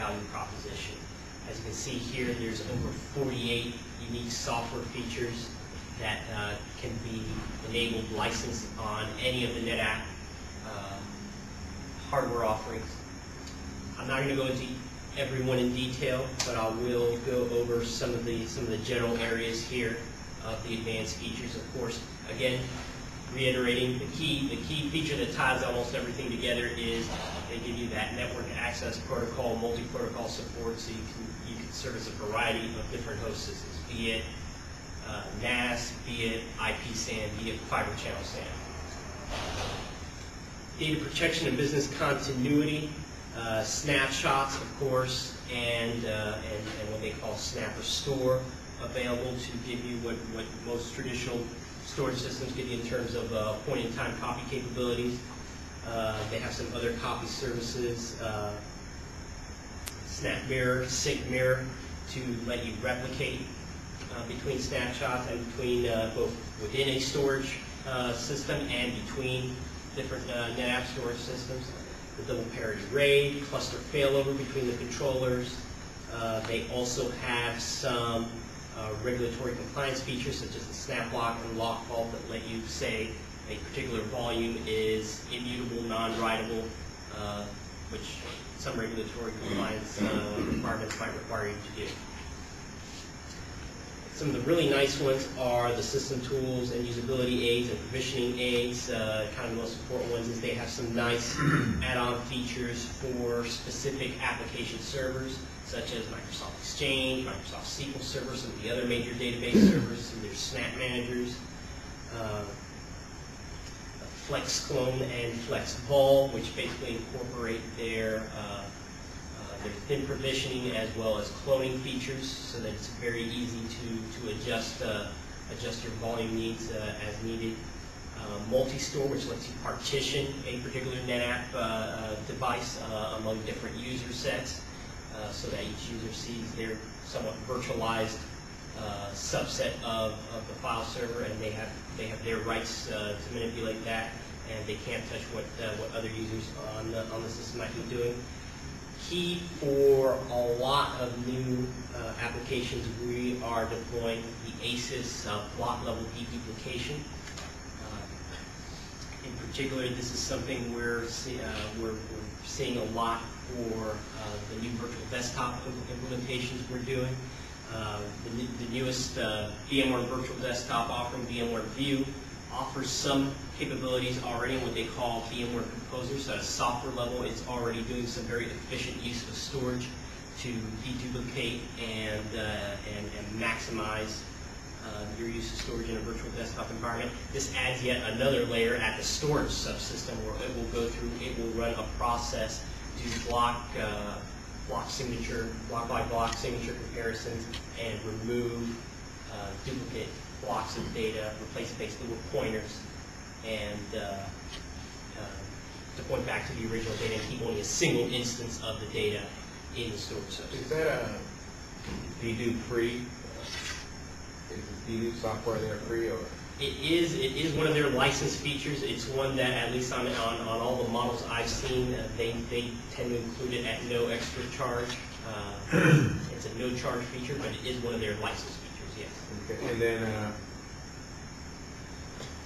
value proposition. As you can see here, there's over 48 unique software features that can be enabled, licensed on any of the NetApp hardware offerings. I'm not going to go into every one in detail, but I will go over some of the general areas here of the advanced features. Of course, again, reiterating the key feature that ties almost everything together is they give you that network access protocol, multi-protocol support, so you can service a variety of different host systems, be it NAS, be it IP SAN, be it fiber channel SAN. Data protection and business continuity, snapshots, of course, and what they call snap restore, available to give you what most traditional storage systems give you in terms of point-in-time copy capabilities. They have some other copy services, snap mirror, sync mirror, to let you replicate between snapshots and between both within a storage system and between different NetApp storage systems. The double parity RAID, cluster failover between the controllers. They also have some regulatory compliance features such as the snap lock and lock vault that let you say a particular volume is immutable, non-writable, which some regulatory compliance requirements might require you to do. Some of the really nice ones are the system tools and usability aids and provisioning aids. Kind of the most important ones is they have some nice add-on features for specific application servers, such as Microsoft Exchange, Microsoft SQL Server, some of the other major database servers, some of their snap managers, Flex Clone and Flex Vol, which basically incorporate their thin provisioning as well as cloning features, so that it's very easy to adjust your volume needs as needed. Multi-store, which lets you partition a particular NetApp device among different user sets, so that each user sees their somewhat virtualized subset of the file server, and they have their rights to manipulate that, and they can't touch what other users on the system might be doing. Key for a lot of new applications, we are deploying the ASIS block level deduplication. In particular, this is something we're seeing a lot for the new virtual desktop implementations we're doing. The newest VMware Virtual Desktop offering, VMware View, offers some capabilities already in what they call VMware Composer. So at a software level, it's already doing some very efficient use of storage to deduplicate and maximize your use of storage in a virtual desktop environment. This adds yet another layer at the storage subsystem where it will go through, it will run a process to block by block signature comparisons and remove duplicate blocks of data, replace it basically with pointers, and to point back to the original data and keep only a single instance of the data in the storage system. Is that a dedupe free? Is the dedupe software there free, or? It is one of their licensed features. It's one that, at least on all the models I've seen, they tend to include it at no extra charge. It's a no charge feature, but it is one of their licensed features, yes. Okay. And then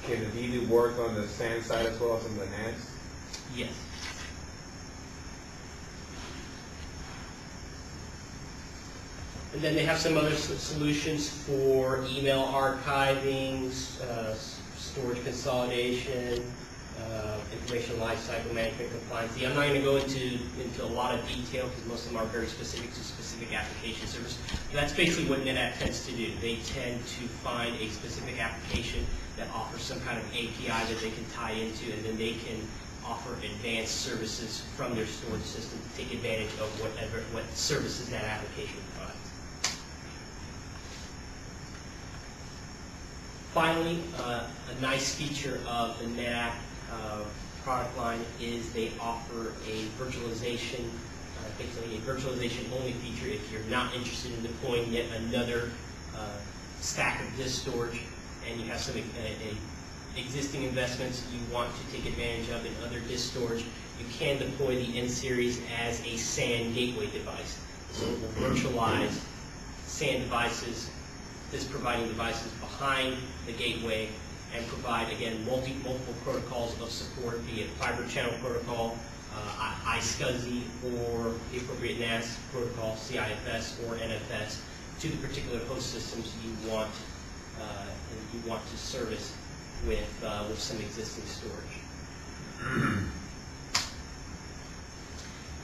can the dedupe work on the SAN side as well as on the NAS? Yes. And then they have some other solutions for email archiving, storage consolidation, information lifecycle management, compliance. I'm not going to go into a lot of detail because most of them are very specific to specific application servers. But that's basically what NetApp tends to do. They tend to find a specific application that offers some kind of API that they can tie into, and then they can offer advanced services from their storage system to take advantage of what services that application provides. Finally, a nice feature of the NetApp product line is they offer a virtualization, basically a virtualization-only feature if you're not interested in deploying yet another stack of disk storage, and you have some existing investments you want to take advantage of in other disk storage. you can deploy the N series as a SAN gateway device. So it will virtualize SAN devices, disk providing devices behind the gateway, and provide, again, multiple protocols of support, be it fiber channel protocol, iSCSI, or the appropriate NAS protocol, CIFS or NFS, to the particular host systems you want to service with some existing storage.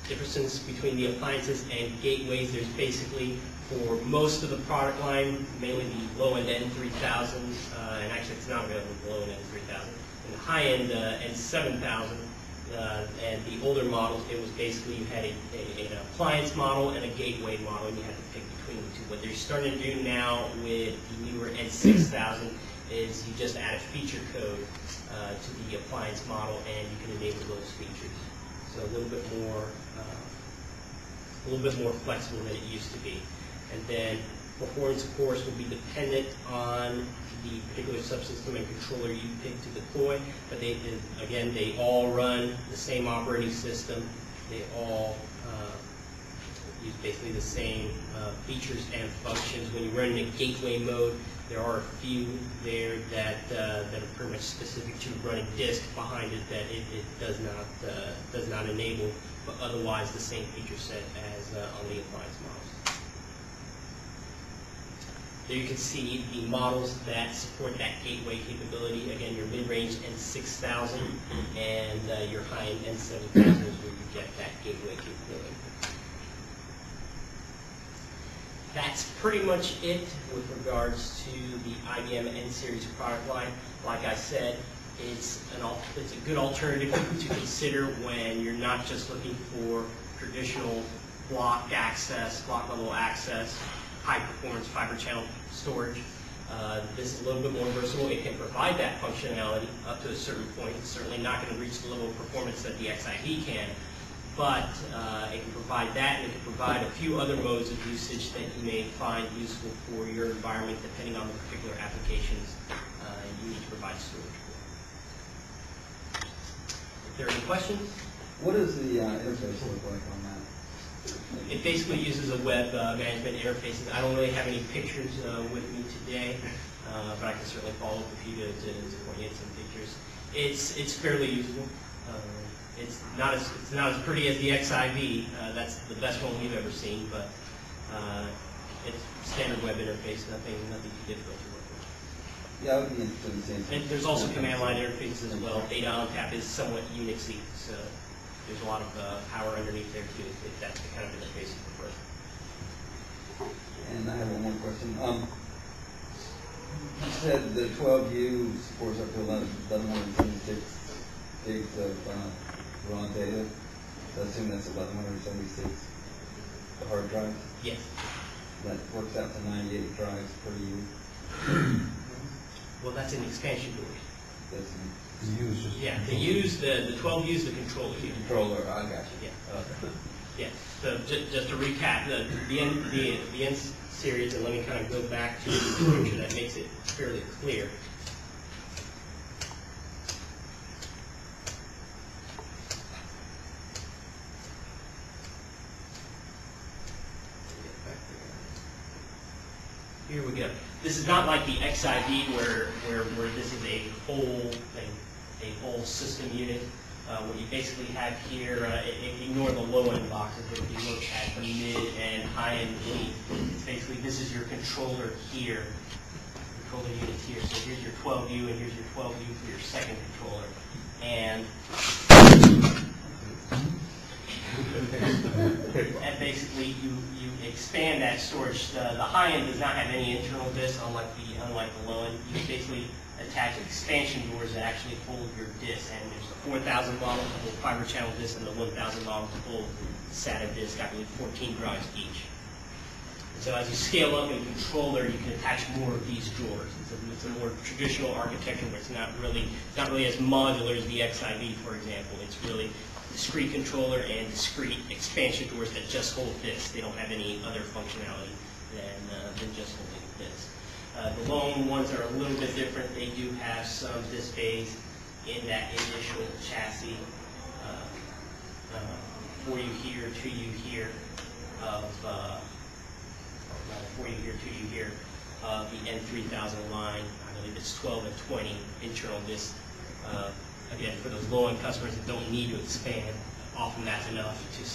Differences between the appliances and gateways, there's basically, for most of the product line, mainly the low-end N3000, and actually it's not available with the low-end N3000, and the high-end N7000, and the older models, it was basically you had an appliance model and a gateway model, and you had to pick between the two. What they're starting to do now with the newer N6000 is you just add a feature code to the appliance model, and you can enable those features. So a little bit more flexible than it used to be. And then performance, of course, will be dependent on the particular subsystem and controller you pick to deploy. But they all run the same operating system. They all use basically the same features and functions. When you run in a gateway mode, there are a few there that are pretty much specific to running disk behind it that it does not enable, but otherwise the same feature set as on the appliance models. There you can see the models that support that gateway capability. Again, your mid-range N6000 and your high-end N7000 is where you get that gateway capability. That's pretty much it with regards to the IBM N-Series product line. Like I said, it's a good alternative to consider when you're not just looking for traditional block level access, high performance fiber channel storage. This is a little bit more versatile. It can provide that functionality up to a certain point. It's certainly not going to reach the level of performance that the XIV can, but it can provide that, and it can provide a few other modes of usage that you may find useful for your environment depending on the particular applications you need to provide storage for. If there are any questions? What does the interface look like on that? It basically uses a web management interface. I don't really have any pictures with me today, but I can certainly follow up with you to coordinate some pictures. It's fairly usable. It's not as pretty as the XIV. That's the best one we've ever seen, but it's standard web interface. Nothing too difficult to work with. Yeah, I would be interested in seeing. And there's also command line interfaces as well. Data on tap is somewhat Unixy, so there's a lot of power underneath there too, if that's the kind of interface you prefer. And I have one more question. You said the 12U supports up to 1176 gigs of raw data. So I assume that's 1176 hard drives? Yes. That works out to 98 drives per U. Well, that's an expansion door. That's Yeah, the 12 use the controller unit. controller. I got you. Yeah. Okay. Yeah. So just to recap, the N series, and let me kind of go back to the picture that makes it fairly clear. Here we go. This is not like the XIV where this is a whole system unit. What you basically have here, ignore the low end boxes, but if you look at the mid and high end unit, it's basically this is your controller here, controller unit here. So here's your 12U and here's your 12U for your second controller. And and basically you expand that storage. The high end does not have any internal disk, unlike the low end. You basically attach expansion doors that actually hold your disk. And there's the 4000 model, the whole fiber channel disk, and the 1000 model, the full SATA disk, I believe 14 drives each. And so as you scale up in the controller, you can attach more of these drawers. It's a more traditional architecture where it's not really as modular as the XIV, for example. It's really discrete controller and discrete expansion doors that just hold disk. They don't have any other functionality than just holding disk. The loan ones are a little bit different. They do have some disk bays in that initial chassis. for you here, to you here, of for you here, to you here, of the N3000 line. I believe it's 12 and 20 internal disk. Again, for those low-end customers that don't need to expand, often that's enough to